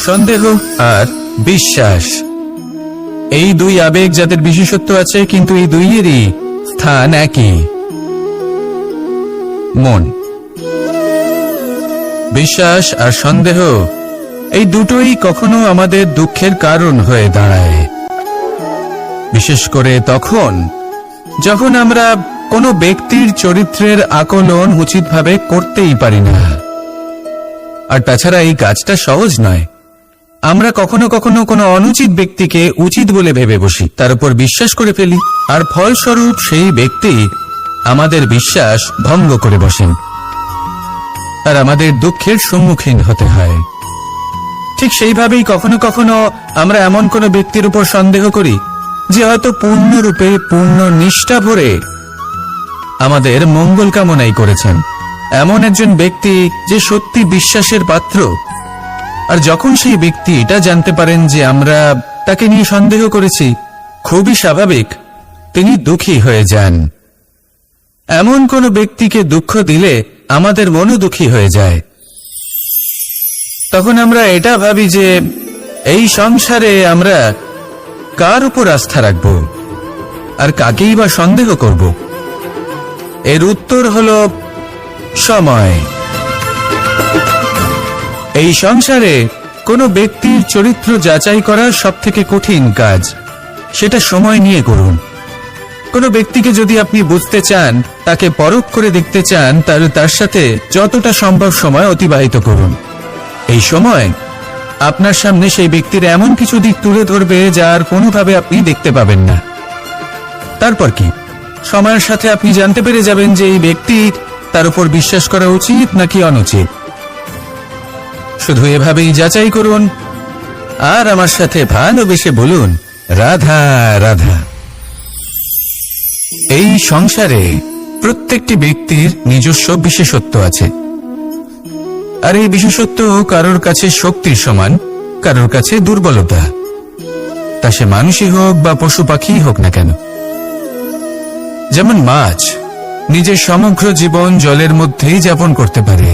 সন্দেহ আর বিশ্বাস, এই দুই আবেগ যাদের বিশেষত্ব আছে, কিন্তু এই দুইয়েরই স্থান একই, মন। বিশ্বাস আর সন্দেহ এই দুটোই কখনো আমাদের দুঃখের কারণ হয়ে দাঁড়ায়, বিশেষ করে তখন যখন আমরা কোনো ব্যক্তির চরিত্রের আকলন উচিতভাবে করতেই পারি না। আর তাছাড়া এই কাজটা সহজ নয়। আমরা কখনো কখনো কোনো অনুচিত ব্যক্তিকে উচিত বলে ভেবে বসি, তার উপর বিশ্বাস করে ফেলি, আর ফলস্বরূপ সেই ব্যক্তি আমাদের বিশ্বাস ভঙ্গ করে বসেন, আর আমাদের দুঃখের সম্মুখীন হতে হয়। ঠিক সেইভাবেই কখনো কখনো আমরা এমন কোনো ব্যক্তির উপর সন্দেহ করি যে হয়তো পূর্ণরূপে পূর্ণ নিষ্ঠা ভরে আমাদের মঙ্গল কামনাই করেছেন, এমন একজন ব্যক্তি যে সত্যি বিশ্বাসের পাত্র। আর যখন সেই ব্যক্তি এটা জানতে পারেন যে আমরা তাকে নিয়ে সন্দেহ করেছি, খুবই স্বাভাবিক তিনি দুঃখী হয়ে যান। এমন কোন ব্যক্তিকে দুঃখ দিলে আমাদের মনও দুঃখী হয়ে যায়। তখন আমরা এটা ভাবি যে এই সংসারে আমরা কার উপর আস্থা রাখব আর কাকেই বা সন্দেহ করব? এর উত্তর হলো সময়। এই সংসারে কোনো ব্যক্তির চরিত্র যাচাই করা সবথেকে কঠিন কাজ, সেটা সময় নিয়ে করুন। কোনো ব্যক্তিকে যদি আপনি বুঝতে চান, তাকে পরখ করে দেখতে চান, তাহলে তার সাথে যতটা সম্ভব সময় অতিবাহিত করুন। এই সময় আপনার সামনে সেই ব্যক্তির এমন কিছু দিক তুলে ধরবে যার কোনোভাবে আপনি দেখতে পাবেন না। তারপর কি, সময়ের সাথে আপনি জানতে পেরে যাবেন যে এই ব্যক্তির তার উপর বিশ্বাস করা উচিত নাকি অনুচিত। শুধু এভাবেই যাচাই করুন আর আমার সাথে ভালোবেসে বলুন, রাধা রাধা। এই সংসারে প্রত্যেকটি ব্যক্তির নিজস্ব বিশেষত্ব আছে, আর এই বিশেষত্ব কারোর কাছে শক্তির সমান, কারোর কাছে দুর্বলতা, তা সে মানুষই হোক বা পশু পাখি হোক না কেন। যেমন মাছ নিজের সমগ্র জীবন জলের মধ্যেই যাপন করতে পারে,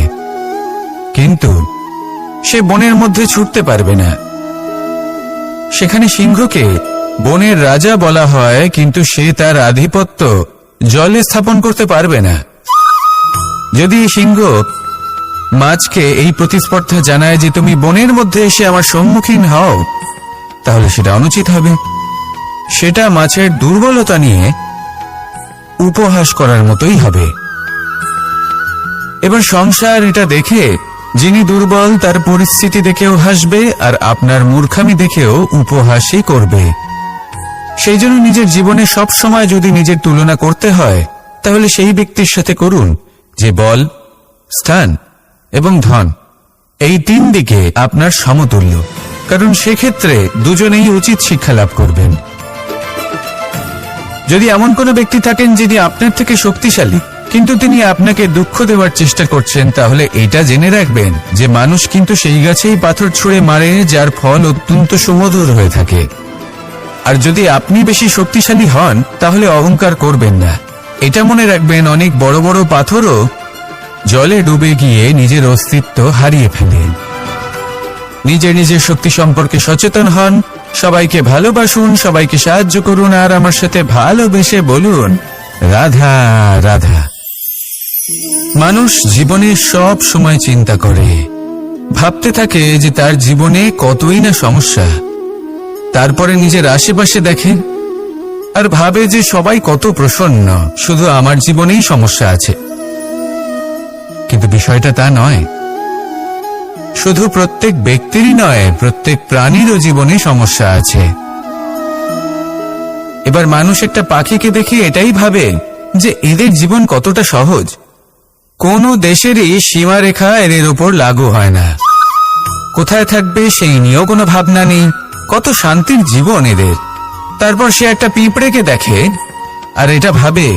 কিন্তু সে বনের মধ্যে ছুটতে পারবে না। সেখানে সিংহকে বনের রাজা বলা হয়, কিন্তু সে তার আধিপত্য জলে স্থাপন করতে পারবে না। যদি সিংহ মাছকে এই প্রতিস্পর্ধা জানায় যে তুমি বনের মধ্যে এসে আমার সম্মুখীন হও, তাহলে সেটা অনুচিত হবে। সেটা মাছের দুর্বলতা নিয়ে উপহাস করার মতোই হবে। এবার সংসার এটা দেখে যিনি দুর্বল তার পরিস্থিতি দেখেও হাসবে, আর আপনার মূর্খামি দেখেও উপহাসই করবে। সেই জন্য নিজের জীবনে সব সময় যদি নিজের তুলনা করতে হয়, তাহলে সেই ব্যক্তির সাথে করুন যে বল, স্থান এবং ধন এই তিন দিকে আপনার সমতুল্য, কারণ সেক্ষেত্রে দুজনেই উচিত শিক্ষা লাভ করবেন। যদি এমন কোনো ব্যক্তি থাকেন যিনি আপনার থেকে শক্তিশালী, কিন্তু তিনি আপনাকে দুঃখ দেওয়ার চেষ্টা করছেন, তাহলে এটা জেনে রাখবেন যে মানুষ কিন্তু সেই গাছেই পাথর ছুঁড়ে মারে যার ফল অত্যন্ত সুমধুর হয়ে থাকে। আর যদি আপনি বেশি শক্তিশালী হন, তাহলে অহংকার করবেন না। এটা মনে রাখবেন, অনেক বড় বড় পাথরও জলে ডুবে গিয়ে নিজের অস্তিত্ব হারিয়ে ফেলেন। নিজের শক্তি সম্পর্কে সচেতন হন, সবাইকে ভালোবাসুন, সবাইকে সাহায্য করুন, আর আমার সাথে ভালোবেসে বলুন, রাধা রাধা। মানুষ জীবনে সব সময় চিন্তা করে, ভাবতে থাকে যে তার জীবনে কতই না সমস্যা। তারপরে নিজের আশেপাশে দেখে আর ভাবে যে সবাই কত প্রসন্ন, শুধু আমার জীবনেই সমস্যা আছে। কিন্তু বিষয়টা তা নয়। শুধু প্রত্যেক ব্যক্তিরই নয়, প্রত্যেক প্রাণীরও জীবনে সমস্যা আছে। এবার মানুষ একটা পাখিকে দেখে এটাই ভাবে যে এদের জীবন কতটা সহজ, কোন দেশেরই সীমারেখা এদের উপর লাগু হয় না, কোথায় থাকবে সেই নিয়েও কোনো ভাবনা নেই, কত শান্তির জীবন এদের। তারপর সে একটা পিঁপড়েকে দেখে আর এটা ভাবে,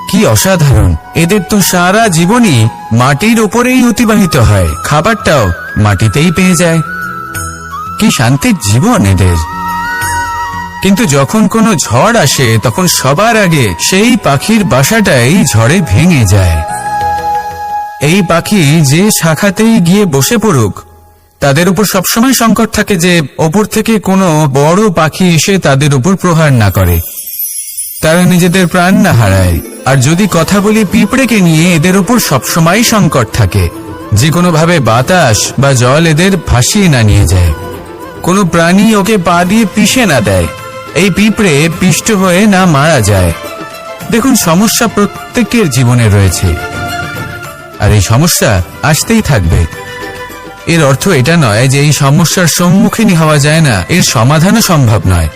কি অসাধারণ, এদের তো সারা জীবনই মাটির উপরেই অতিবাহিত হয়, খাবারটাও মাটিতেই পেয়ে যায়, কি শান্তির জীবন এদের। কিন্তু যখন কোনো ঝড় আসে, তখন সবার আগে সেই পাখির বাসাটাই ঝড়ে ভেঙে যায়। এই পাখি যে শাখাতেই গিয়ে বসে পড়ুক, তাদের উপর সবসময় সংকট থাকে যে ওপর থেকে কোনো বড় পাখি এসে তাদের উপর প্রহার না করে, তারা নিজেদের প্রাণ না হারায়। আর যদি কথা বলি পিঁপড়েকে নিয়ে, এদের উপর সবসময় সংকট থাকে যে কোনোভাবে বাতাস বা জল এদের ভাসিয়ে না নিয়ে যায়, কোনো প্রাণী ওকে পা দিয়ে পিষে না দেয়, এই পিঁপড়ে পিষ্ট হয়ে না মারা যায়। দেখুন, সমস্যা প্রত্যেকের জীবনে রয়েছে, আর এই সমস্যা আসতেই থাকবে। এর অর্থ এটা নয় যে এই সমস্যার সম্মুখীন হওয়া যায় না, এর সমাধানও সম্ভব নয়।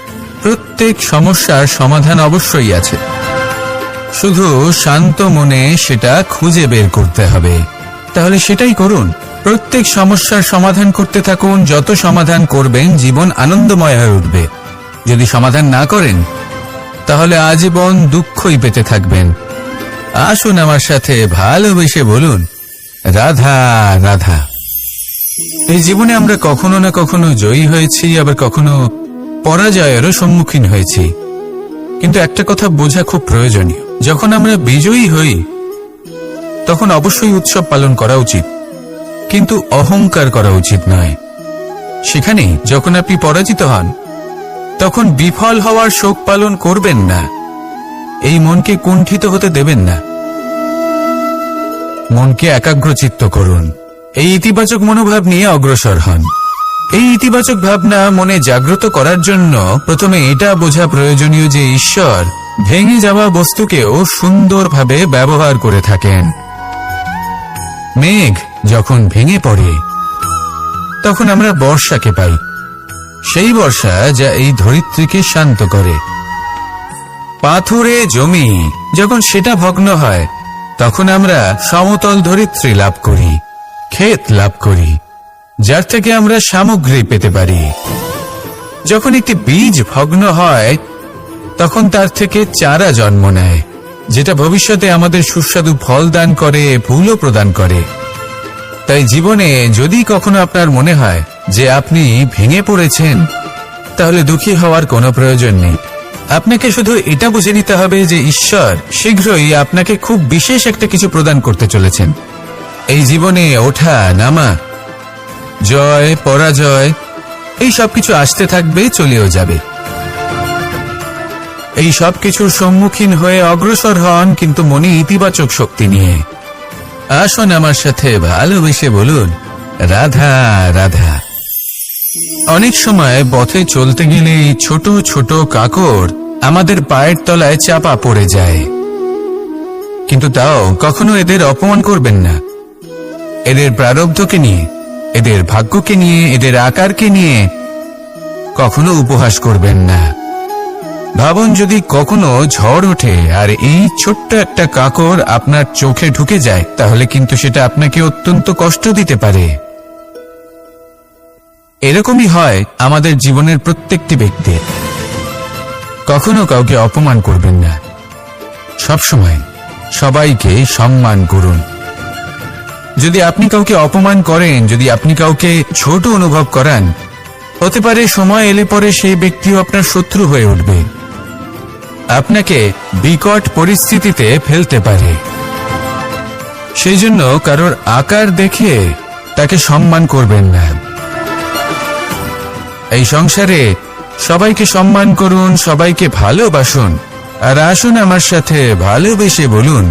প্রত্যেক সমস্যার সমাধান অবশ্যই আছে, শুধু শান্ত মনে সেটা খুঁজে বের করতে হবে। তাহলে সেটাই করুন, প্রত্যেক সমস্যার সমাধান করতে থাকুন। যত সমাধান করবেন জীবন আনন্দময় হয়ে উঠবে। যদি সমাধান না করেন তাহলে আজীবন দুঃখই পেতে থাকবেন। আসুন আমার সাথে ভালোবেসে বলুন, রাধা রাধা। এই জীবনে আমরা কখনো না কখনো জয়ী হয়েছি, আবার কখনো পরাজয়েরও সম্মুখীন হয়েছি। কিন্তু একটা কথা বোঝা খুব প্রয়োজনীয়, যখন আমরা বিজয়ী হই তখন অবশ্যই উৎসব পালন করা উচিত, কিন্তু অহংকার করা উচিত নয়। সেখানে যখন আপনি পরাজিত হন তখন বিফল হওয়ার শোক পালন করবেন না, এই মনকে কুণ্ঠিত হতে দেবেন না। মনকে একাগ্রচিত্ত করুন, এই ইতিবাচক মনোভাব নিয়ে অগ্রসর হন। এই ইতিবাচক ভাবনা মনে জাগ্রত করার জন্য প্রথমে এটা বোঝা প্রয়োজনীয় যে ঈশ্বর ভেঙে যাওয়া বস্তুকেও সুন্দরভাবে ব্যবহার করে থাকেন। মেঘ যখন ভেঙে পড়ে তখন আমরা বর্ষাকে পাই, সেই বর্ষা যা এই ধরিত্রীকে শান্ত করে। পাথুরে জমি যখন সেটা ভগ্ন হয় তখন আমরা সমতল ধরিত্রী লাভ করি, ক্ষেত লাভ করি, যার থেকে আমরা সামগ্রী পেতে পারি। যখন একটি বীজ ভগ্ন হয় তখন তার থেকে চারা জন্ম নেয়, যেটা ভবিষ্যতে আমাদের সুস্বাদু ফল দান করে, ফুলও প্রদান করে। তাই জীবনে যদি কখনো আপনার মনে হয় যে আপনি ভেঙে পড়েছেন, তাহলে দুঃখী হওয়ার কোনো প্রয়োজন নেই। আপনাকে শুধু এটা বুঝে নিতে হবে যে ঈশ্বর শীঘ্রই আপনাকে খুব বিশেষ একটা কিছু প্রদান করতে চলেছেন। এই জীবনে ওঠা নামা, জয় পরাজয়, এই সবকিছু আসতে থাকবে, চলেও যাবে। এই সব কিছুর সম্মুখীন হয়ে অগ্রসর হন, কিন্তু মনে ইতিবাচক শক্তি নিয়ে। আসুন আমার সাথে ভালোবেসে বলুন, রাধা রাধা। অনেক সময় পথে চলতে গেলে ছোট ছোট কাকড় আমাদের পায়ের তলায় চাপা পড়ে যায়, কিন্তু তাও কখনো এদের অপমান করবেন না। এদের প্রারব্ধকে নিয়ে, এদের ভাগ্যকে নিয়ে, এদের আকারকে নিয়ে কখনো উপহাস করবেন না। ভাবুন, যদি কখনো ঝড় ওঠে আর এই ছোট্ট একটা কাকড় আপনার চোখে ঢুকে যায়, তাহলে কিন্তু সেটা আপনাকে অত্যন্ত কষ্ট দিতে পারে। এরকমই হয় আমাদের জীবনের প্রত্যেকটি ব্যক্তি। কখনো কাউকে অপমান করবেন না, সবসময় সবাইকে সম্মান করুন। যদি আপনি কাউকে অপমান করেন, যদি আপনি কাউকে ছোট অনুভব করান, হতে পারে সময় এলে পরে সেই ব্যক্তিও আপনার শত্রু হয়ে উঠবে, আপনাকে বিকট পরিস্থিতিতে ফেলতে পারে। সেই জন্য কারোর আকার দেখে তাকে সম্মান করবেন না। এই সংসারে সবাইকে সম্মান করুন, সবাইকে ভালোবাসুন, আর আসুন আমার সাথে ভালোবেসে বলুন,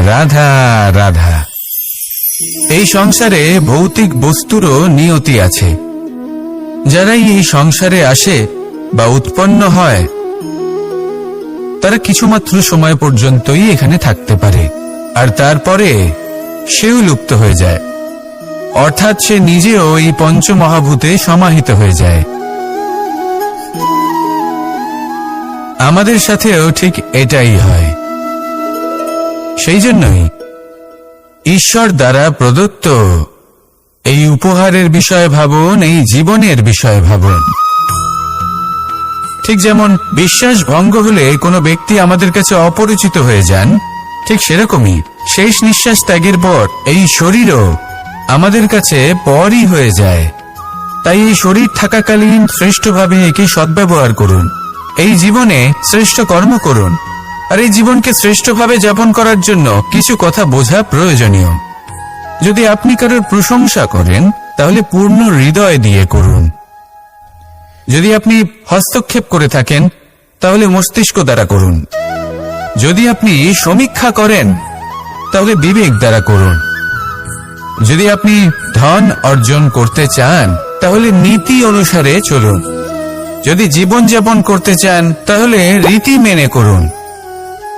রাধা রাধা। এই সংসারে ভৌতিক বস্তুরও নিয়তি আছে। যারাই এই সংসারে আসে বা উৎপন্ন হয় তারা কিছুমাত্র সময় পর্যন্তই এখানে থাকতে পারে, আর তারপরে সেও লুপ্ত হয়ে যায়, অর্থাৎ সে নিজেও এই পঞ্চমহাভূতে সমাহিত হয়ে যায়। আমাদের সাথেও ঠিক এটাই হয়। সেই জন্যই ঈশ্বর দ্বারা প্রদত্ত এই উপহারের বিষয়ে ভাবুন, এই জীবনের বিষয়ে ভাবুন। ঠিক যেমন বিশ্বাস ভঙ্গ হলে কোনো ব্যক্তি আমাদের কাছে অপরিচিত হয়ে যান, ঠিক সেরকমই শেষ নিঃশ্বাস ত্যাগের পর এই শরীরও আমাদের কাছে পরই হয়ে যায়। তাই এই শরীর থাকাকালীন শ্রেষ্ঠভাবে একে সদ্ব্যবহার করুন, এই জীবনে শ্রেষ্ঠ কর্ম করুন। আর এই জীবনকে শ্রেষ্ঠভাবে যাপন করার জন্য কিছু কথা বোঝা প্রয়োজনীয়। যদি আপনি কারোর প্রশংসা করেন তাহলে পূর্ণ হৃদয় দিয়ে করুন। যদি আপনি হস্তক্ষেপ করে থাকেন তাহলে মস্তিষ্ক দ্বারা করুন। যদি আপনি সমীক্ষা করেন তাহলে বিবেক দ্বারা করুন। যদি আপনি ধন অর্জন করতে চান তাহলে নীতি অনুসারে চলুন। যদি জীবনযাপন করতে চান তাহলে রীতি মেনে করুন।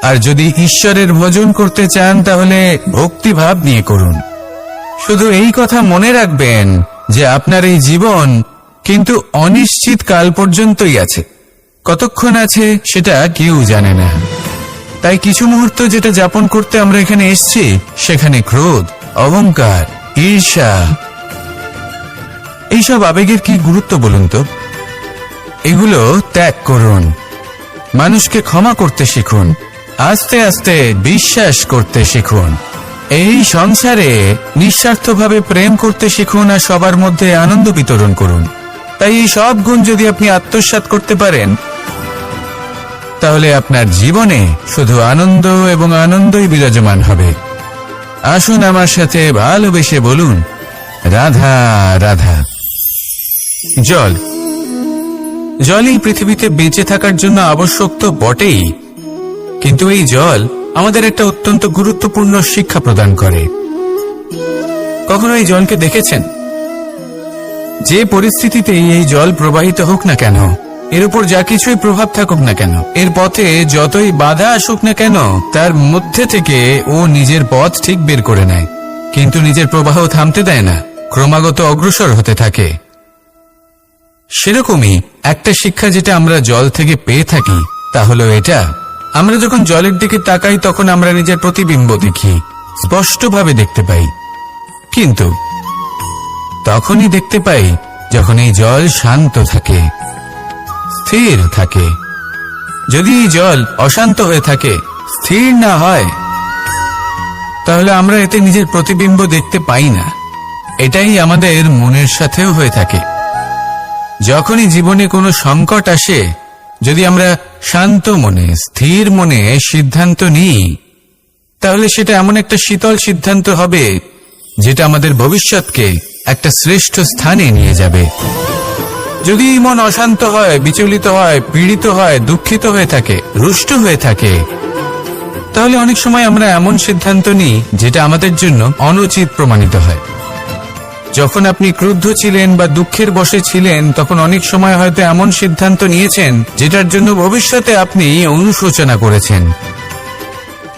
আর যদি ঈশ্বরের ভজন করতে চান তাহলে ভক্তিভাব নিয়ে করুন। শুধু এই কথা মনে রাখবেন যে আপনার এই জীবন কিন্তু অনিশ্চিত কাল পর্যন্তই আছে। কতক্ষণ আছে সেটা কেউ জানে না। তাই কিছু মুহূর্ত যেটা যাপন করতে আমরা এখানে এসেছি সেখানে ক্রোধ, অহংকার, ঈর্ষা এইসব আবেগের কি গুরুত্ব বলুন তো? এগুলো ত্যাগ করুন। মানুষকে ক্ষমা করতে শিখুন। আস্তে আস্তে বিশ্বাস করতে শিখুন। এই সংসারে নিঃস্বার্থভাবে প্রেম করতে শিখুন আর সবার মধ্যে আনন্দ বিতরণ করুন। তাই এই সব গুণ যদি আপনি আত্মসাৎ করতে পারেন তাহলে আপনার জীবনে শুধু আনন্দ এবং আনন্দই বিরাজমান হবে। আসুন আমার সাথে ভালোবেসে বলুন, রাধা রাধা। জল জলই পৃথিবীতে বেঁচে থাকার জন্য আবশ্যক তো বটেই, কিন্তু এই জল আমাদের একটা অত্যন্ত গুরুত্বপূর্ণ শিক্ষা প্রদান করে। কখনো এই জলকে দেখেছেন? যে পরিস্থিতিতেই এই জল প্রবাহিত হোক না কেন, এর উপর যা কিছুই প্রভাব থাকুক না কেন, এর পথে যতই বাধা আসুক না কেন, তার মধ্যে থেকে ও নিজের পথ ঠিক বের করে নেয়, কিন্তু নিজের প্রবাহ থামতে দেয় না, ক্রমাগত অগ্রসর হতে থাকে। সেরকমই একটা শিক্ষা যেটা আমরা জল থেকে পেয়ে থাকি তা হলো এটা, আমরা যখন জলের দিকে তাকাই তখন আমরা নিজের প্রতিবিম্ব দেখি, স্পষ্টভাবে দেখতে পাই। কিন্তু তখনই দেখতে পাই যখন এই জল শান্ত থাকে, স্থির থাকে। যদি এই জল অশান্ত হয়ে থাকে, স্থির না হয়, তাহলে আমরা এতে নিজের প্রতিবিম্ব দেখতে পাই না। এটাই আমাদের মনের সাথেও হয়ে থাকে। যখনই জীবনে কোনো সংকট আসে, যদি আমরা শান্ত মনে, স্থির মনে সিদ্ধান্ত নিই, তাহলে সেটা এমন একটা শীতল সিদ্ধান্ত হবে যেটা আমাদের ভবিষ্যৎকে একটা শ্রেষ্ঠ স্থানে নিয়ে যাবে। যদি মন অশান্ত হয়, বিচলিত হয়, পীড়িত হয়, দুঃখিত হয়ে থাকে, রুষ্ট হয়ে থাকে, তাহলে অনেক সময় আমরা এমন সিদ্ধান্ত নিই যেটা আমাদের জন্য অনুচিত প্রমাণিত হয়। যখন আপনি ক্রুদ্ধ ছিলেন বা দুঃখের বশে ছিলেন, তখন অনেক সময় হয়তো এমন সিদ্ধান্ত নিয়েছেন যেটার জন্য ভবিষ্যতে আপনি অনুশোচনা করেছেন।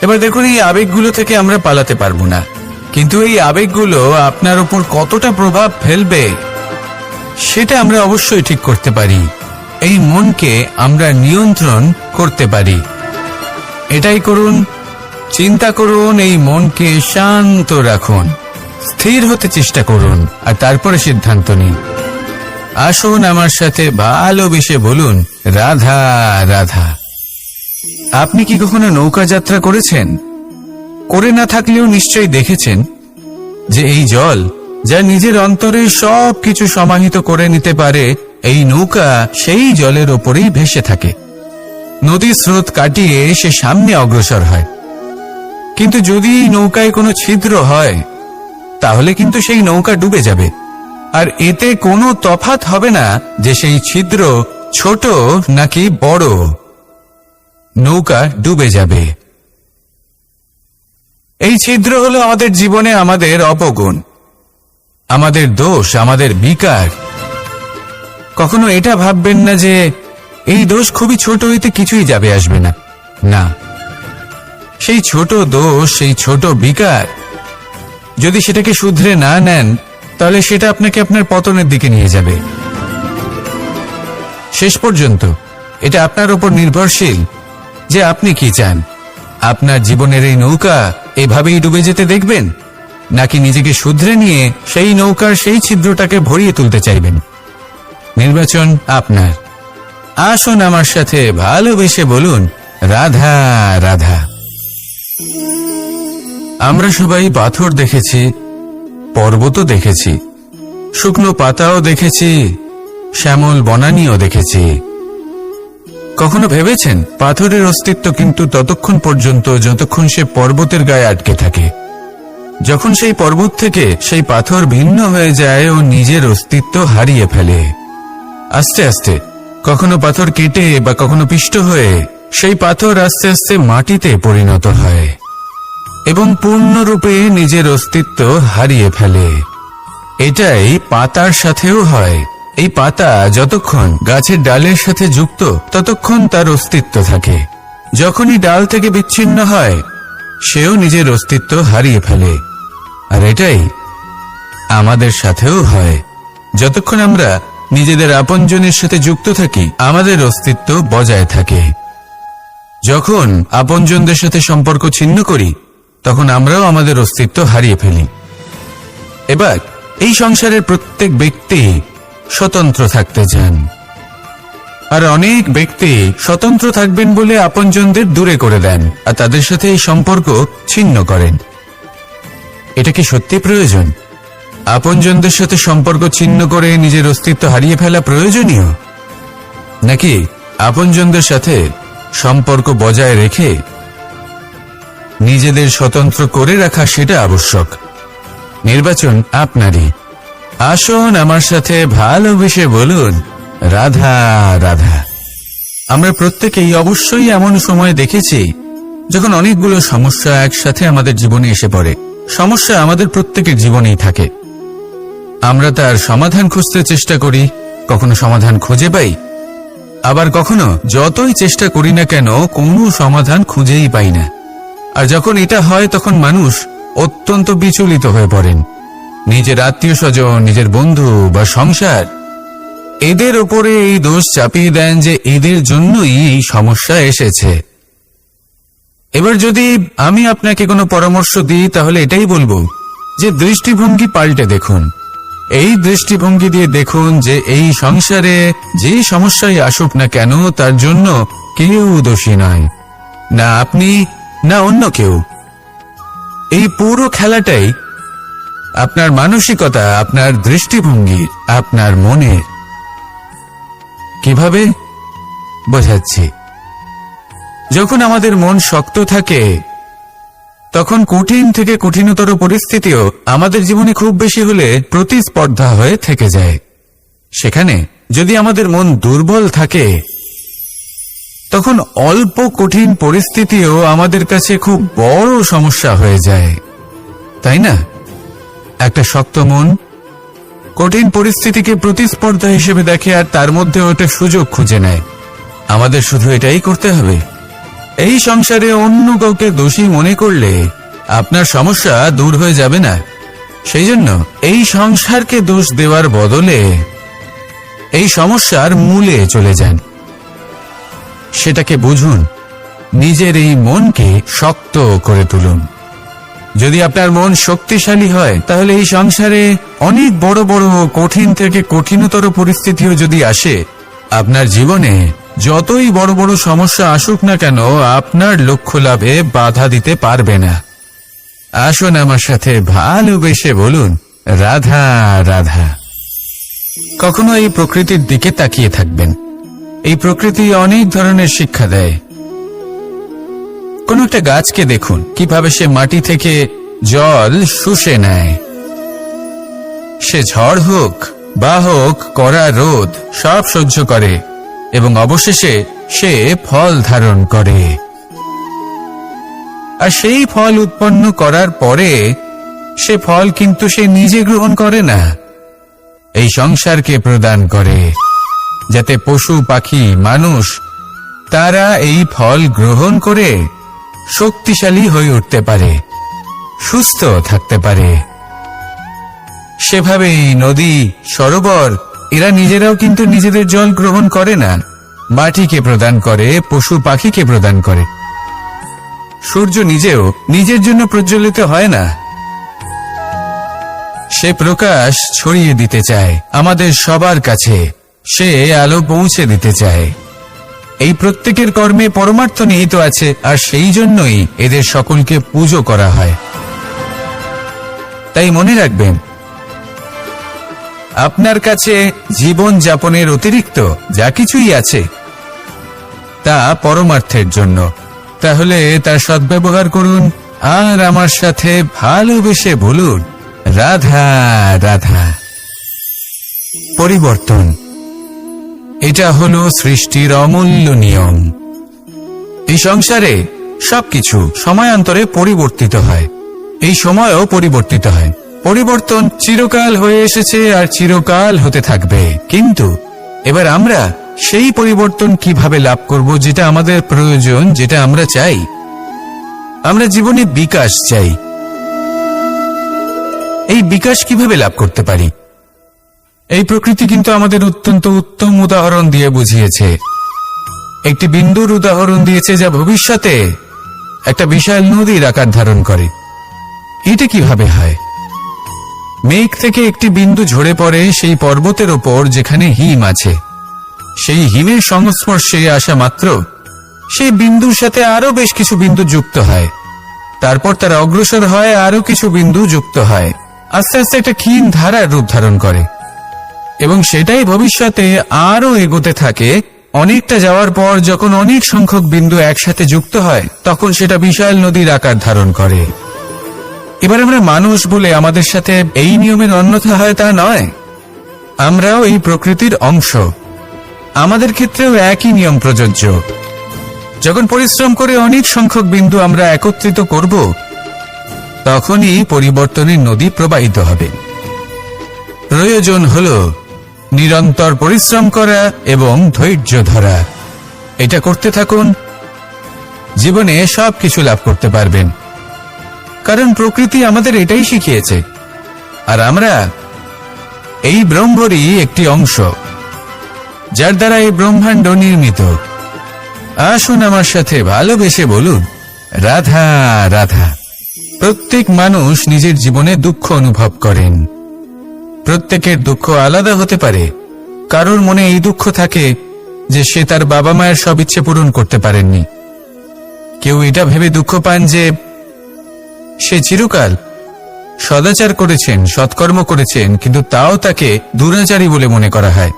এবার দেখুন, এই আবেগগুলো থেকে আমরা পালাতে পারবো না, কিন্তু এই আবেগগুলো আপনার উপর কতটা প্রভাব ফেলবে সেটা আমরা অবশ্যই ঠিক করতে পারি। এই মনকে আমরা নিয়ন্ত্রণ করতে পারি। এটাই করুন, চিন্তা করুন, এই মনকে শান্ত রাখুন, স্থির হতে চেষ্টা করুন, আর তারপরে সিদ্ধান্ত নিন। আসুন আমার সাথে ভালোবেসে বলুন, রাধা রাধা। আপনি কি কখনো নৌকা যাত্রা করেছেন? করে না থাকলেও নিশ্চয়ই দেখেছেন যে এই জল যা নিজের অন্তরে সব কিছু সমাহিত করে নিতে পারে, এই নৌকা সেই জলের ওপরেই ভেসে থাকে। নদীর স্রোত কাটিয়ে সে সামনে অগ্রসর হয়। কিন্তু যদি এই নৌকায় কোনো ছিদ্র হয়, তাহলে কিন্তু সেই নৌকা ডুবে যাবে। আর এতে কোনো তফাৎ হবে না যে সেই ছিদ্র ছোট নাকি বড়, নৌকা ডুবে যাবে। এই ছিদ্র হলো আমাদের জীবনে আমাদের অপগুণ, আমাদের দোষ, আমাদের বিকার। কখনো এটা ভাববেন না যে এই দোষ খুবই ছোট, হইতে কিছুই যাবে আসবে না। না, সেই ছোট দোষ, সেই ছোট বিকার যদি সেটাকে শুধরে না নেন, তাহলে সেটা আপনাকে আপনার পতনের দিকে নিয়ে যাবে। শেষ পর্যন্ত এটা আপনার উপর নির্ভরশীল যে আপনি কি চান। আপনার জীবনের এই নৌকা এভাবেই ডুবে যেতে দেখবেন, নাকি নিজেকে শুধরে নিয়ে সেই নৌকার সেই ছিদ্রটাকে ভরিয়ে তুলতে চাইবেন? নির্বাচন আপনার। আসুন আমার সাথে ভালোবেসে বলুন, রাধা রাধা। আমরা সবাই পাথর দেখেছি, পর্বতও দেখেছি, শুকনো পাতাও দেখেছি, শ্যামল বনানীও দেখেছি। কখনো ভেবেছেন পাথরের অস্তিত্ব কিন্তু ততক্ষণ পর্যন্ত যতক্ষণ সে পর্বতের গায়ে আটকে থাকে। যখন সেই পর্বত থেকে সেই পাথর ভিন্ন হয়ে যায় ও নিজের অস্তিত্ব হারিয়ে ফেলে। আস্তে আস্তে কখনো পাথর কেটে বা কখনো পিষ্ট হয়ে সেই পাথর আস্তে আস্তে মাটিতে পরিণত হয় এবং পূর্ণরূপে নিজের অস্তিত্ব হারিয়ে ফেলে। এটাই পাতার সাথেও হয়। এই পাতা যতক্ষণ গাছের ডালের সাথে যুক্ত ততক্ষণ তার অস্তিত্ব থাকে। যখনই ডাল থেকে বিচ্ছিন্ন হয় সেও নিজের অস্তিত্ব হারিয়ে ফেলে। আর এটাই আমাদের সাথেও হয়। যতক্ষণ আমরা নিজেদের আপনজনের সাথে যুক্ত থাকি আমাদের অস্তিত্ব বজায় থাকে। যখন আপনজনদের সাথে সম্পর্ক ছিন্ন করি তখন আমরাও আমাদের অস্তিত্ব হারিয়ে ফেলি। এবার এই সংসারের প্রত্যেক ব্যক্তি স্বতন্ত্র থাকতে চান, আর অনেক ব্যক্তি স্বতন্ত্র থাকবেন বলে আপনজনদের দূরে করে দেন আর তাদের সাথে এই সম্পর্ক ছিন্ন করেন। এটা কি সত্যি প্রয়োজন? আপনজনদের সাথে সম্পর্ক ছিন্ন করে নিজের অস্তিত্ব হারিয়ে ফেলা প্রয়োজনীয়, নাকি আপনজনদের সাথে সম্পর্ক বজায় রেখে নিজেদের স্বতন্ত্র করে রাখা সেটা আবশ্যক? নির্বাচন আপনারই। আসুন আমার সাথে ভালোবেসে বলুন, রাধা রাধা। আমরা প্রত্যেকেই অবশ্যই এমন সময় দেখেছি যখন অনেকগুলো সমস্যা একসাথে আমাদের জীবনে এসে পড়ে। সমস্যা আমাদের প্রত্যেকের জীবনেই থাকে। আমরা তার সমাধান খুঁজতে চেষ্টা করি, কখনো সমাধান খুঁজে পাই, আবার কখনো যতই চেষ্টা করি না কেন কোনো সমাধান খুঁজেই পাই না। আর যখন এটা হয় তখন মানুষ অত্যন্ত বিচলিত হয়ে পড়েন। নিজের আত্মীয় স্বজন, নিজের বন্ধু বা সংসার, এদের ওপরে এই দোষ চাপিয়ে দেন যে এদের জন্যই এই সমস্যা এসেছে। এবার যদি আমি আপনাকে কোনো পরামর্শ দিই তাহলে এটাই বলবো যে দৃষ্টিভঙ্গি পাল্টে দেখুন। এই দৃষ্টিভঙ্গি দিয়ে দেখুন যে এই সংসারে যে সমস্যাই আসুক না কেন তার জন্য কেউ দোষী নয়, না আপনি না অন্য কেউ। এই পুরো খেলাটাই আপনার মানসিকতা, আপনার দৃষ্টিভঙ্গি, আপনার মনের। কিভাবে বোঝাচ্ছি? যখন আমাদের মন শক্ত থাকে তখন কঠিন থেকে কঠিনতর পরিস্থিতিও আমাদের জীবনে খুব বেশি হলে প্রতিস্পর্ধা হয়ে থেকে যায়। সেখানে যদি আমাদের মন দুর্বল থাকে তখন অল্প কঠিন পরিস্থিতিও আমাদের কাছে খুব বড় সমস্যা হয়ে যায়, তাই না? একটা শক্ত মন কঠিন পরিস্থিতিকে প্রতিস্পর্ধা হিসেবে দেখে আর তার মধ্যে ওটা সুযোগ খুঁজে নেয়। আমাদের শুধু এটাই করতে হবে। এই সংসারে অন্য কাউকে দোষী মনে করলে আপনার সমস্যা দূর হয়ে যাবে না। সেই জন্য এই সংসারকে দোষ দেওয়ার বদলে এই সমস্যার মূলে চলে যান, সেটাকে বুঝুন, নিজের এই মনকে শক্ত করে তুলুন। যদি আপনার মন শক্তিশালী হয় তাহলে এই সংসারে অনেক বড় বড় কঠিন থেকে কঠিনতর পরিস্থিতিও যদি আসে, আপনার জীবনে যতই বড় বড় সমস্যা আসুক না কেন আপনার লক্ষ্য লাভে বাধা দিতে পারবে না। আসুন আমার সাথে ভালোবেসে বলুন, রাধা রাধা। কখনো এই প্রকৃতির দিকে তাকিয়ে থাকবেন। এই প্রকৃতি অনেক ধরনের শিক্ষা দেয়। কোন একটা গাছকে দেখুন কিভাবে সে মাটি থেকে জল শুষে নেয়। সে ঝড় হোক বা হোক কড়া রোদ সব সহ্য করে এবং অবশেষে সে ফল ধারণ করে। আর সেই ফল উৎপন্ন করার পরে সে ফল কিন্তু সে নিজে গ্রহণ করে না, এই সংসারকে প্রদান করে, যাতে পশু পাখি মানুষ তারা এই ফল গ্রহণ করে শক্তিশালী হয়ে উঠতে পারে, সুস্থ থাকতে পারে। সেভাবেই নদী, সরোবর এরা নিজেরাও কিন্তু নিজেদের জল গ্রহণ করে না, মাটিকে প্রদান করে, পশু পাখিকে প্রদান করে। সূর্য নিজেও নিজের জন্য প্রজ্বলিত হয় না, সে প্রকাশ ছড়িয়ে দিতে চায় আমাদের সবার কাছে, সে আলো পৌঁছে দিতে চায়। এই প্রত্যেকের কর্মে পরমার্থ নিহিত আছে, আর সেই জন্যই এদের সকলকে পুজো করা হয়। তাই মনে রাখবেন, আপনার কাছে জীবন যাপনের অতিরিক্ত যা কিছুই আছে তা পরমার্থের জন্য। তাহলে তার সদ্ব্যবহার করুন, আর আমার সাথে ভালোবেসে বলুন, রাধা রাধা। পরিবর্তন, এটা হলো সৃষ্টির অমূল্য নিয়ম। এই সংসারে সবকিছু সময়ান্তরে পরিবর্তিত হয়, এই সময়ও পরিবর্তিত হয়। পরিবর্তন চিরকাল হয়ে এসেছে আর চিরকাল হতে থাকবে। কিন্তু এবার আমরা সেই পরিবর্তন কিভাবে লাভ করব, যেটা আমাদের প্রয়োজন, যেটা আমরা চাই? আমরা জীবনে বিকাশ চাই। এই বিকাশ কিভাবে লাভ করতে পারি? এই প্রকৃতি কিন্তু আমাদের অত্যন্ত উত্তম উদাহরণ দিয়ে বুঝিয়েছে। একটি বিন্দুর উদাহরণ দিয়েছে, যা ভবিষ্যতে একটা বিশাল নদীর আকার ধারণ করে। এটা কিভাবে হয়? মেঘ থেকে একটি বিন্দু ঝরে পড়ে সেই পর্বতের ওপর যেখানে হিম আছে। সেই হিমের সংস্পর্শে আসা মাত্র সেই বিন্দুর সাথে আরো বেশ কিছু বিন্দু যুক্ত হয়। তারপর তারা অগ্রসর হয়, আরো কিছু বিন্দু যুক্ত হয়, আস্তে আস্তে একটা ক্ষীণ ধারার রূপ ধারণ করে। এবং সেটাই ভবিষ্যতে আরো এগোতে থাকে। অনেকটা যাওয়ার পর যখন অনেক সংখ্যক বিন্দু একসাথে যুক্ত হয়, তখন সেটা বিশাল নদীর আকার ধারণ করে। এবার আমরা মানুষ বলে আমাদের সাথে এই নিয়মের অন্যথা হয় তা নয়। আমরাও এই প্রকৃতির অংশ। আমাদের ক্ষেত্রেও একই নিয়ম প্রযোজ্য। যখন পরিশ্রম করে অনেক সংখ্যক বিন্দু আমরা একত্রিত করব, তখনই পরিবর্তনের নদী প্রবাহিত হবে। প্রয়োজন হল নিরন্তর পরিশ্রম করা এবং ধৈর্য ধরা। এটা করতে থাকুন, জীবনে সবকিছু লাভ করতে পারবেন। কারণ প্রকৃতি আমাদের এটাই শিখিয়েছে, আর আমরা এই ব্রহ্মরই একটি অংশ, যার দ্বারা এই ব্রহ্মাণ্ড নির্মিত। আসুন আমার সাথে ভালোবেসে বলুন, রাধা রাধা। প্রত্যেক মানুষ নিজের জীবনে দুঃখ অনুভব করেন। প্রত্যেকের দুঃখ আলাদা হতে পারে। কারোর মনে এই দুঃখ থাকে যে সে তার বাবা মায়ের সব ইচ্ছে পূরণ করতে পারেননি। কেউ এটা ভেবে দুঃখ পান যে সে চিরকাল সদাচার করেছেন, সৎকর্ম করেছেন, কিন্তু তাও তাকে দুরাচারী বলে মনে করা হয়।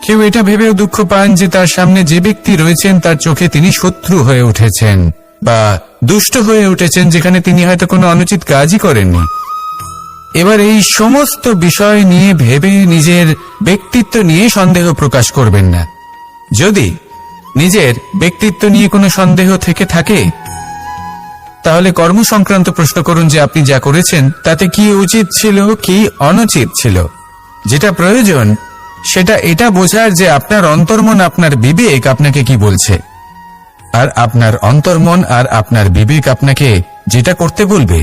কেউ এটা ভেবেও দুঃখ পান যে তার সামনে যে ব্যক্তি রয়েছেন তার চোখে তিনি শত্রু হয়ে উঠেছেন বা দুষ্ট হয়ে উঠেছেন, যেখানে তিনি হয়তো কোনো অনুচিত কাজই করেননি। এবার এই সমস্ত বিষয় নিয়ে ভেবে নিজের ব্যক্তিত্ব নিয়ে সন্দেহ প্রকাশ করবেন না। যদি নিজের ব্যক্তিত্ব নিয়ে কোনো সন্দেহ থেকে থাকে, তাহলে কর্ম সংক্রান্ত প্রশ্ন করুন যে আপনি যা করেছেন তাতে কি উচিত ছিল, কি অনুচিত ছিল। যেটা প্রয়োজন সেটা এটা বোঝার যে আপনার অন্তর্মন, আপনার বিবেক আপনাকে কি বলছে, আর আপনার অন্তর্মন আর আপনার বিবেক আপনাকে যেটা করতে বলবে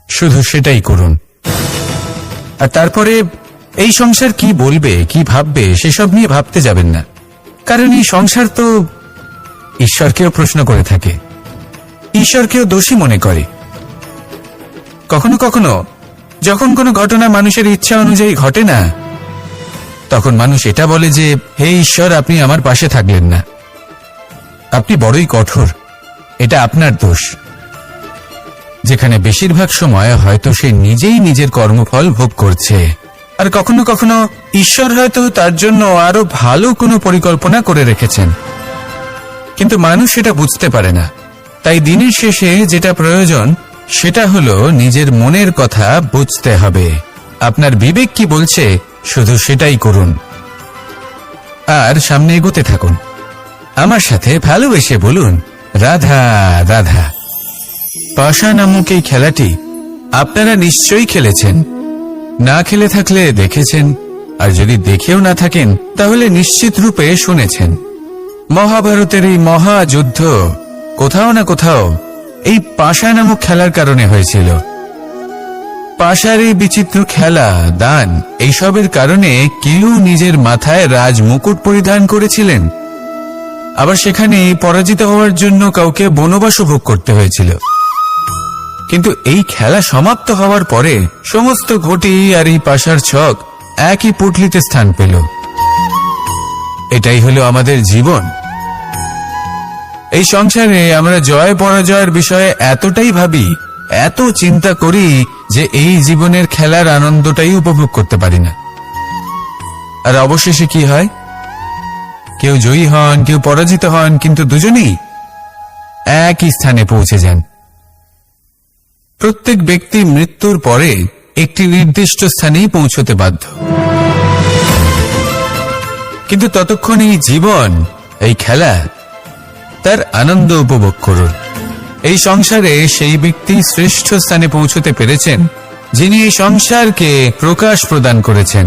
শুধু সেটাই করুন। আর তারপরে এই সংসার কি বলবে, কি ভাববে, সেসব নিয়ে ভাবতে যাবেন না। কারণ এই সংসার তো ঈশ্বরকেও প্রশ্ন করে থাকে, ঈশ্বরকেও দোষী মনে করে। কখনো কখনো যখন কোনো ঘটনা মানুষের ইচ্ছা অনুযায়ী ঘটে না, তখন মানুষ এটা বলে যে, হে ঈশ্বর, আপনি আমার পাশে থাকলেন না, আপনি বড়ই কঠোর, এটা আপনার দোষ। যেখানে বেশিরভাগ সময় হয়তো সে নিজেই নিজের কর্মফল ভোগ করছে। আর কখনো কখনো ঈশ্বর হয়তো তার জন্য আরো ভালো কোনো পরিকল্পনা করে রেখেছেন, কিন্তু মানুষ সেটা বুঝতে পারে না। তাই দিনের শেষে যেটা প্রয়োজন সেটা হলো নিজের মনের কথা বুঝতে হবে। আপনার বিবেক কি বলছে শুধু সেটাই করুন, আর সামনে এগোতে থাকুন। আমার সাথে ভালোবেসে বলুন, রাধা রাধা। পাশা নামক এই খেলাটি আপনারা নিশ্চয়ই খেলেছেন। না খেলে থাকলে দেখেছেন, আর যদি দেখেও না থাকেন তাহলে নিশ্চিত রূপে শুনেছেন। মহাভারতের এই মহাযুদ্ধ কোথাও না কোথাও এই পাশা নামক খেলার কারণে হয়েছিল। পাশার এই বিচিত্র খেলা, দান, এইসবের কারণে কেউ নিজের মাথায় রাজ মুকুট পরিধান করেছিলেন, আবার সেখানে পরাজিত হওয়ার জন্য কাউকে বনবাস ভোগ করতে হয়েছিল। কিন্তু এই খেলা সমাপ্ত হওয়ার পরে সমস্ত ঘটি আর এই পাশার ছক একই পুটলিতে স্থান পেল। এটাই হলো আমাদের জীবন। এই সংসারে আমরা জয় পরাজয়ের বিষয়ে এতটাই ভাবি, এত চিন্তা করি যে এই জীবনের খেলার আনন্দটাই উপভোগ করতে পারি না। আর অবশেষে কি হয়? কেউ জয়ী হন, কেউ পরাজিত হন, কিন্তু দুজনেই একই স্থানে পৌঁছে যান। প্রত্যেক ব্যক্তি মৃত্যুর পরে একটি নির্দিষ্ট স্থানেই পৌঁছতে বাধ্য, কিন্তু ততক্ষণ এই জীবন, এই খেলা, তার আনন্দ উপভোগ করুন। এই সংসারে সেই ব্যক্তি শ্রেষ্ঠ স্থানে পৌঁছতে পেরেছেন যিনি এই সংসারকে প্রকাশ প্রদান করেছেন,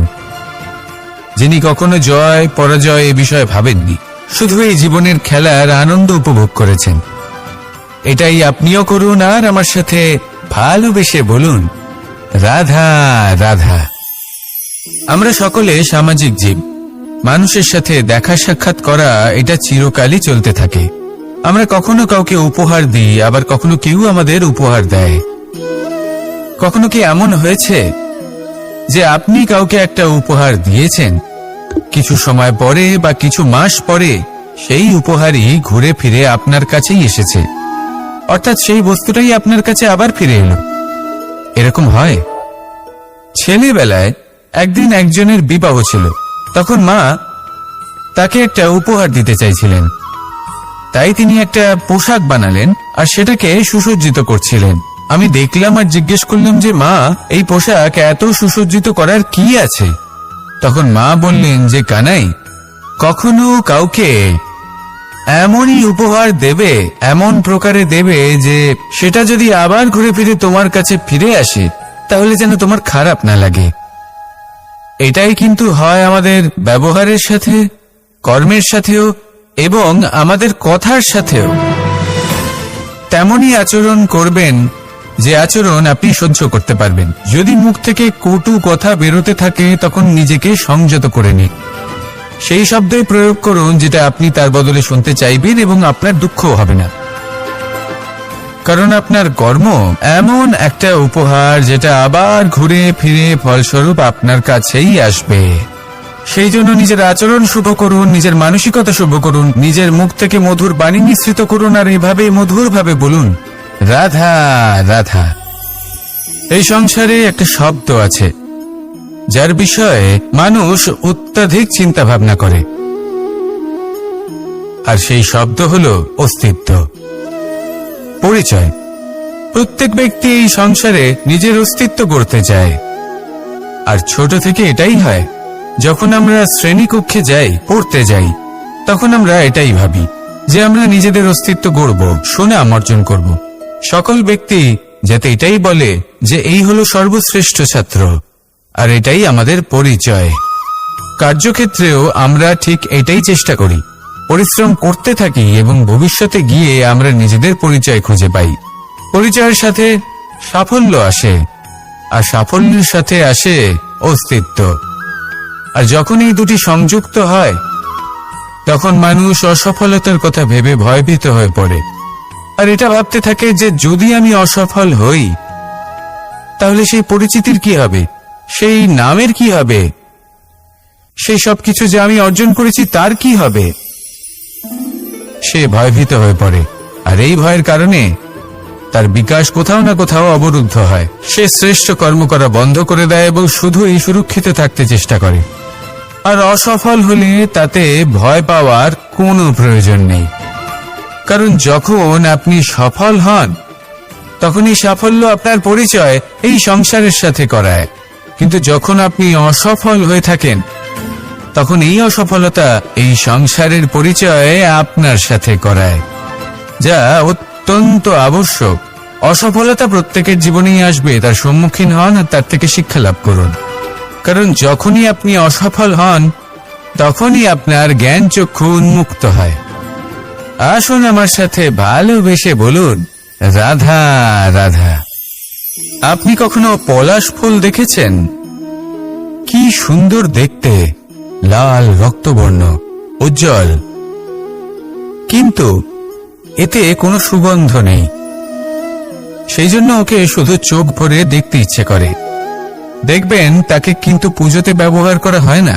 যিনি কখনো জয় পরাজয় এ বিষয়ে ভাবেননি, শুধু এই জীবনের খেলার আনন্দ উপভোগ করেছেন। এটাই আপনিও করুন আর আমার সাথে ভালোবেসে বলুন, রাধা রাধা। আমরা সকলে সামাজিক জীব। মানুষের সাথে দেখা সাক্ষাৎ করা এটা চিরকালই চলতে থাকে। আমরা কখনো কাউকে উপহার দিই, আবার কখনো কেউ আমাদের উপহার দেয়। কখনো কি এমন হয়েছে যে আপনি কাউকে একটা উপহার দিয়েছেন, কিছু সময় পরে বা কিছু মাস পরে সেই উপহারই ঘুরে ফিরে আপনার কাছেই এসেছে, অর্থাৎ সেই বস্তুটাই আপনার কাছে আবার ফিরে এলো? এরকম হয়। ছেলেবেলায় একদিন একজনের বিবাহ ছিল, তখন মা তাকে একটা উপহার দিতে চাইছিলেন, তাই তিনি একটা পোশাক বানালেন আর সেটাকে সুসজ্জিত করছিলেন। আমি দেখলাম আর জিজ্ঞেস করলাম যে মা, এই পোশাক এত সুসজ্জিত করার কি আছে? তখন মা বললেন যে কানাই, কখনো কাউকে এমনই উপহার দেবে, এমন প্রকারে দেবে যে সেটা যদি আবার ঘুরে ফিরে তোমার কাছে ফিরে আসে তাহলে যেন তোমার খারাপ না লাগে। এটাই কিন্তু হয় আমাদের ব্যবহারের সাথে, কর্মের সাথেও এবং আমাদের কথার সাথেও। তেমনই আচরণ করবেন যে আচরণ আপনি সহ্য করতে পারবেন। যদি মুখ থেকে কটু কথা বেরোতে থাকে তখন নিজেকে সংযত করে নিন। সেই শব্দই প্রয়োগ করুন যেটা আপনি তার বদলে শুনতে চাইবেন এবং আপনার দুঃখও হবে না, কারণ আপনার কর্ম এমন একটা উপহার যেটা আবার ঘুরে ফিরে ফলস্বরূপ আপনার কাছেই আসবে। সেই জন্য নিজের আচরণ শুভ করুন, নিজের মানসিকতা শুভ করুন, নিজের মুখ থেকে মধুর বাণী মিশ্রিত করুন আর এভাবে মধুরভাবে বলুন, রাধা রাধা। এই সংসারে একটা শব্দ আছে যার বিষয়ে মানুষ অত্যাধিক চিন্তা ভাবনা করে, আর সেই শব্দ হলো অস্তিত্ব, পরিচয়। প্রত্যেক ব্যক্তি এই সংসারে নিজের অস্তিত্ব গড়তে চায়, আর ছোট থেকে এটাই হয়। যখন আমরা শ্রেণীকক্ষে যাই, পড়তে যাই, তখন আমরা এটাই ভাবি যে আমরা নিজেদের অস্তিত্ব গড়ব, সুনাম অর্জন করব। সকল ব্যক্তি যাতে এটাই বলে যে এই হলো সর্বশ্রেষ্ঠ ছাত্র, আর এটাই আমাদের পরিচয়। কার্যক্ষেত্রেও আমরা ঠিক এটাই চেষ্টা করি, পরিশ্রম করতে থাকি এবং ভবিষ্যতে গিয়ে আমরা নিজেদের পরিচয় খুঁজে পাই। পরিচয়ের সাথে সাফল্য আসে, আর সাফল্যের সাথে আসে অস্তিত্ব। আর যখন এই দুটি সংযুক্ত হয় তখন মানুষ অসফলতার কথা ভেবে ভয়ভীত হয়ে পড়ে, আর এটা ভাবতে থাকে যে যদি আমি অসফল হই তাহলে সেই পরিচিতির কি হবে, সেই নামের কি হবে, সেই সবকিছু যে আমি অর্জন করেছি তার কি হবে। সে ভয়ভীত হয়ে পড়ে, আর এই ভয়ের কারণে তার বিকাশ কোথাও না কোথাও অবরুদ্ধ হয়। সে শ্রেষ্ঠ কর্ম করা বন্ধ করে দেয় এবং শুধু এই সুরক্ষিত থাকতে চেষ্টা করে। আর অসফল হলে তাতে ভয় পাওয়ার কোনো প্রয়োজন নেই, কারণ যখন আপনি সফল হন তখন এই সাফল্য আপনার পরিচয় এই সংসারের সাথে করায়। কিন্তু যখন আপনি অসফল হয়ে থাকেন তখন এই অসফলতা এই সংসারের পরিচয় আপনার সাথে করায়, যা অত্যন্ত আবশ্যক। অসফলতা প্রত্যেকের জীবনেই আসবে, তার সম্মুখীন হন আর তার থেকে শিক্ষা লাভ করুন, কারণ যখনই আপনি অসফল হন তখনই আপনার জ্ঞান চক্ষু উন্মুক্ত হয়। আসুন আমার সাথে ভালোবেসে বলুন, রাধা রাধা। আপনি কখনো পলাশ ফুল দেখেছেন? কি সুন্দর দেখতে, লাল রক্তবর্ণ, উজ্জ্বল, কিন্তু এতে কোনো সুগন্ধ নেই। সেই জন্য ওকে শুধু চোখ ভরে দেখতে ইচ্ছে করে। দেখবেন তাকে কিন্তু পুজোতে ব্যবহার করা হয় না,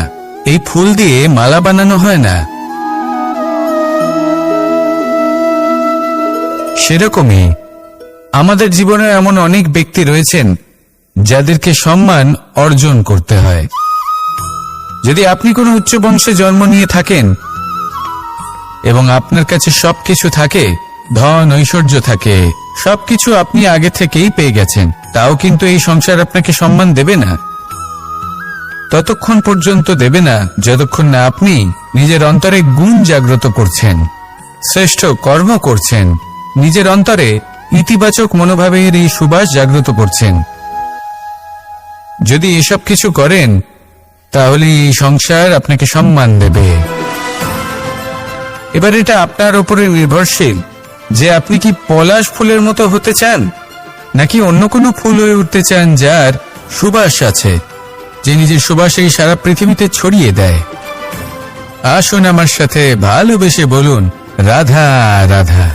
এই ফুল দিয়ে মালা বানানো হয় না। সেরকমই আমাদের জীবনে এমন অনেক ব্যক্তি রয়েছেন যাদেরকে সম্মান অর্জন করতে হয়। যদি আপনি কোনো উচ্চ বংশে জন্ম নিয়ে থাকেন এবং আপনার কাছে সবকিছু থাকে, ধন ঐশ্বর্য থাকে, সবকিছু আপনি আগে থেকেই পেয়ে গেছেন, তাও কিন্তু এই সংসার আপনাকে সম্মান দেবে না। ততক্ষণ পর্যন্ত দেবে না যতক্ষণ না আপনি নিজের অন্তরে গুণ জাগ্রত করছেন, শ্রেষ্ঠ কর্ম করছেন, নিজের অন্তরে ইতিবাচক মনোভাবের এই সুবাস জাগ্রত করছেন। যদি এসব কিছু করেন তাহলে এই সংসার আপনাকে সম্মান দেবে। এবার এটা আপনার উপরে নির্ভরশীল যে আপনি কি পলাশ ফুলের মতো হতে চান, নাকি অন্য কোনো ফুল হয়ে উঠতে চান যার সুবাস আছে, যে নিজের সুবাস এই সারা পৃথিবীতে ছড়িয়ে দেয়। আসুন আমার সাথে ভালোবেসে বলুন রাধা রাধা।